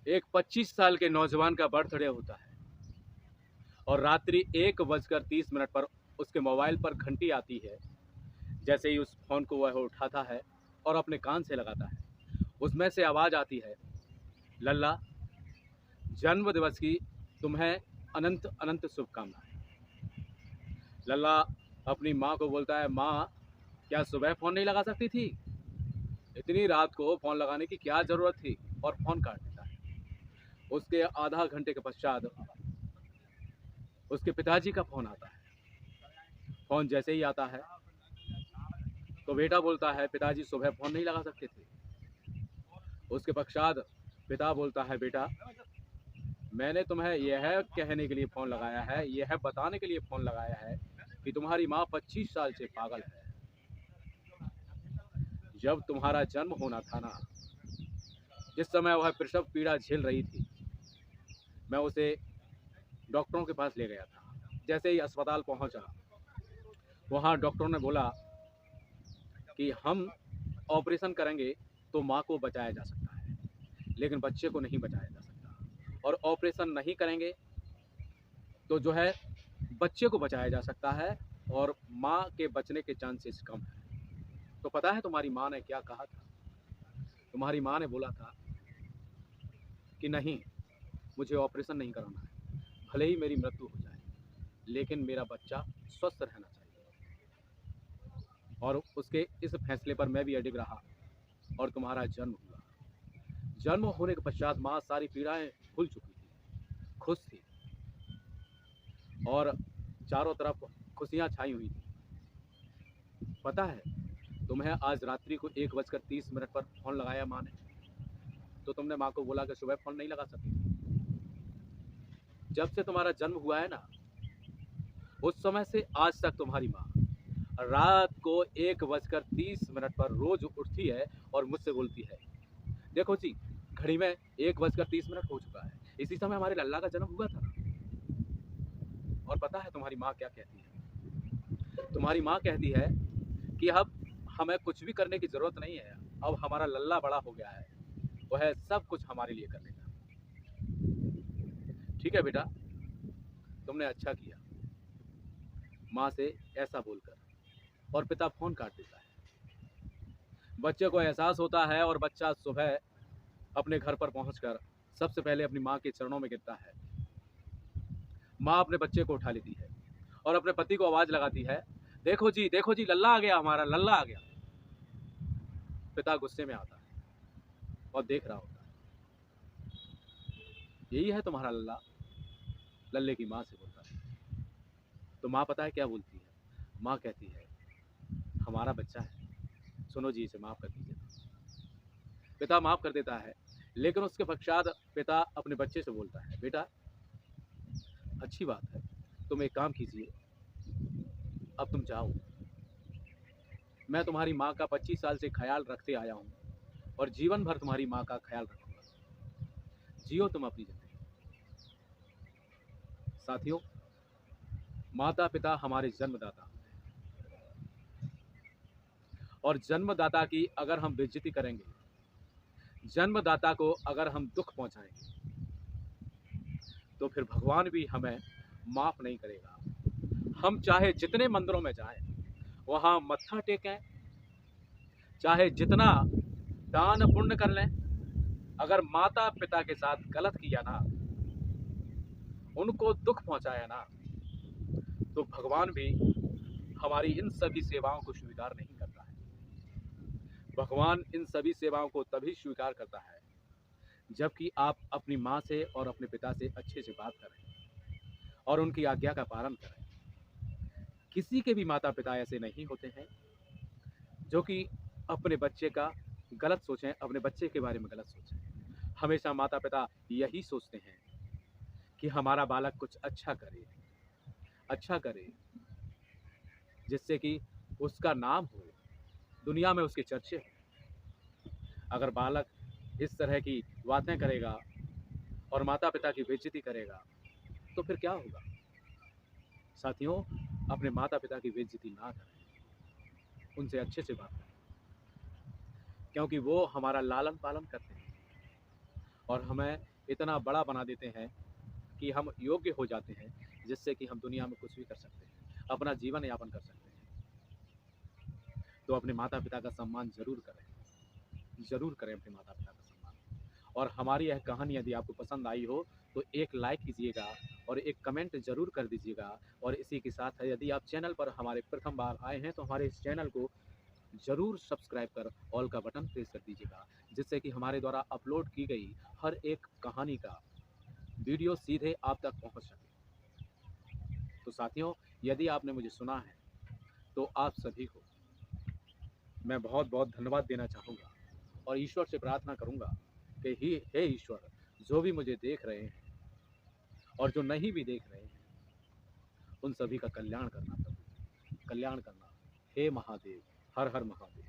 एक 25 साल के नौजवान का बर्थडे होता है और रात्रि 1:30 पर उसके मोबाइल पर घंटी आती है। जैसे ही उस फ़ोन को वह उठाता है और अपने कान से लगाता है, उसमें से आवाज़ आती है, लल्ला, जन्म दिवस की तुम्हें अनंत अनंत शुभकामनाएं। लल्ला अपनी माँ को बोलता है, माँ, क्या सुबह फ़ोन नहीं लगा सकती थी? इतनी रात को फ़ोन लगाने की क्या ज़रूरत थी? और फ़ोन काट देता है। उसके आधा घंटे के पश्चात उसके पिताजी का फ़ोन आता है। फ़ोन जैसे ही आता है तो बेटा बोलता है, पिताजी सुबह फ़ोन नहीं लगा सकते थे। उसके पश्चात पिता बोलता है, बेटा, मैंने तुम्हें यह कहने के लिए फ़ोन लगाया है, यह बताने के लिए फ़ोन लगाया है कि तुम्हारी माँ 25 साल से पागल है। जब तुम्हारा जन्म होना था ना, जिस समय वह प्रसव पीड़ा झेल रही थी, मैं उसे डॉक्टरों के पास ले गया था। जैसे ही अस्पताल पहुंचा, वहां डॉक्टरों ने बोला कि हम ऑपरेशन करेंगे तो माँ को बचाया जा सकता है, लेकिन बच्चे को नहीं बचाया जा सकता। और ऑपरेशन नहीं करेंगे तो जो है बच्चे को बचाया जा सकता है और माँ के बचने के चांसेस कम है। तो पता है तुम्हारी माँ ने क्या कहा था? तुम्हारी माँ ने बोला था कि नहीं, मुझे ऑपरेशन नहीं कराना है, भले ही मेरी मृत्यु हो जाए, लेकिन मेरा बच्चा स्वस्थ रहना चाहिए। और उसके इस फैसले पर मैं भी अडिग रहा और तुम्हारा जन्म हुआ। जन्म होने के पश्चात माँ सारी पीड़ाएं भूल चुकी थी, खुश थी और चारों तरफ खुशियाँ छाई हुई थी। पता है तुम्हें, आज रात्रि को 1:30 पर फ़ोन लगाया माँ ने, तो तुमने माँ को बोला कि सुबह फ़ोन नहीं लगा सकती थी। जब से तुम्हारा जन्म हुआ है ना, उस समय से आज तक तुम्हारी माँ रात को 1:30 पर रोज उठती है और मुझसे बोलती है, देखो जी, घड़ी में 1:30 हो चुका है, इसी समय हमारे लल्ला का जन्म हुआ था ना। और पता है तुम्हारी माँ क्या कहती है? तुम्हारी माँ कहती है कि अब हमें कुछ भी करने की ज़रूरत नहीं है, अब हमारा लल्ला बड़ा हो गया है, वह सब कुछ हमारे लिए कर लेगा। ठीक है बेटा, तुमने अच्छा किया, माँ से ऐसा बोलकर। और पिता फ़ोन काट देता है। बच्चे को एहसास होता है और बच्चा सुबह अपने घर पर पहुंचकर सबसे पहले अपनी माँ के चरणों में गिरता है। माँ अपने बच्चे को उठा लेती है और अपने पति को आवाज़ लगाती है, देखो जी, लल्ला आ गया, हमारा लल्ला आ गया। पिता गुस्से में आता है और देख रहा होता है, यही है तुम्हारा लल्ला, लल्ले की माँ से बोलता है। तो माँ पता है क्या बोलती है? माँ कहती है, हमारा बच्चा है, सुनो जी, इसे माफ़ कर दीजिए। पिता माफ़ कर देता है, लेकिन उसके पश्चात पिता अपने बच्चे से बोलता है, बेटा, अच्छी बात है, तुम एक काम कीजिए, अब तुम जाओ, मैं तुम्हारी माँ का 25 साल से ख्याल रखते आया हूँ और जीवन भर तुम्हारी माँ का ख्याल रखूंगा। जियो तुम अपनी जिंदगी। साथियों, माता पिता हमारे जन्मदाता होते हैं और जन्मदाता की अगर हम बेइज्जती करेंगे, जन्मदाता को अगर हम दुख पहुंचाएंगे, तो फिर भगवान भी हमें माफ नहीं करेगा। हम चाहे जितने मंदिरों में जाएं, वहां मत्था टेकें, चाहे जितना दान पुण्य कर लें, अगर माता पिता के साथ गलत किया ना, उनको दुख पहुंचाया ना, तो भगवान भी हमारी इन सभी सेवाओं को स्वीकार नहीं करता है। भगवान इन सभी सेवाओं को तभी स्वीकार करता है जबकि आप अपनी माँ से और अपने पिता से अच्छे से बात करें और उनकी आज्ञा का पालन करें। किसी के भी माता पिता ऐसे नहीं होते हैं जो कि अपने बच्चे का गलत सोचें, अपने बच्चे के बारे में गलत सोचें। हमेशा माता पिता यही सोचते हैं कि हमारा बालक कुछ अच्छा करे, जिससे कि उसका नाम हो, दुनिया में उसके चर्चे हो। अगर बालक इस तरह की बातें करेगा और माता पिता की बेइज्जती करेगा, तो फिर क्या होगा? साथियों, अपने माता पिता की बेइज्जती ना करें, उनसे अच्छे से बात करें, क्योंकि वो हमारा लालन पालन करते हैं और हमें इतना बड़ा बना देते हैं कि हम योग्य हो जाते हैं, जिससे कि हम दुनिया में कुछ भी कर सकते हैं, अपना जीवन यापन कर सकते हैं। तो अपने माता पिता का सम्मान ज़रूर करें, ज़रूर करें अपने माता पिता का सम्मान। और हमारी यह कहानी यदि आपको पसंद आई हो तो एक लाइक कीजिएगा और एक कमेंट ज़रूर कर दीजिएगा। और इसी के साथ यदि आप चैनल पर हमारे प्रथम बार आए हैं तो हमारे इस चैनल को ज़रूर सब्सक्राइब कर ऑल का बटन प्रेस कर दीजिएगा, जिससे कि हमारे द्वारा अपलोड की गई हर एक कहानी का वीडियो सीधे आप तक पहुंच सके। तो साथियों, यदि आपने मुझे सुना है तो आप सभी को मैं बहुत बहुत धन्यवाद देना चाहूँगा और ईश्वर से प्रार्थना करूँगा कि हे ईश्वर, जो भी मुझे देख रहे हैं और जो नहीं भी देख रहे हैं, उन सभी का कल्याण करना प्रभु, कल्याण करना। हे महादेव, हर हर महादेव।